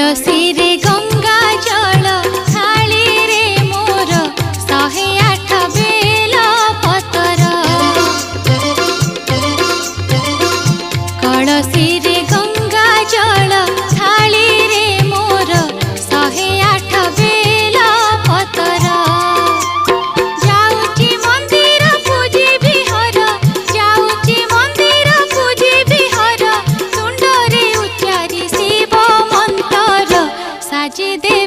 कलसी रे गंगा जल थाली रे मोर 108 बेल पतर कलसी रे गंगा जल थाली रे मोर 108 बेल पतर जाउची मंदिर पूजी बिहर जाउची मंदिर पूजी बिहर तुंड रे उच्चारी शिव मंत्र साजी दे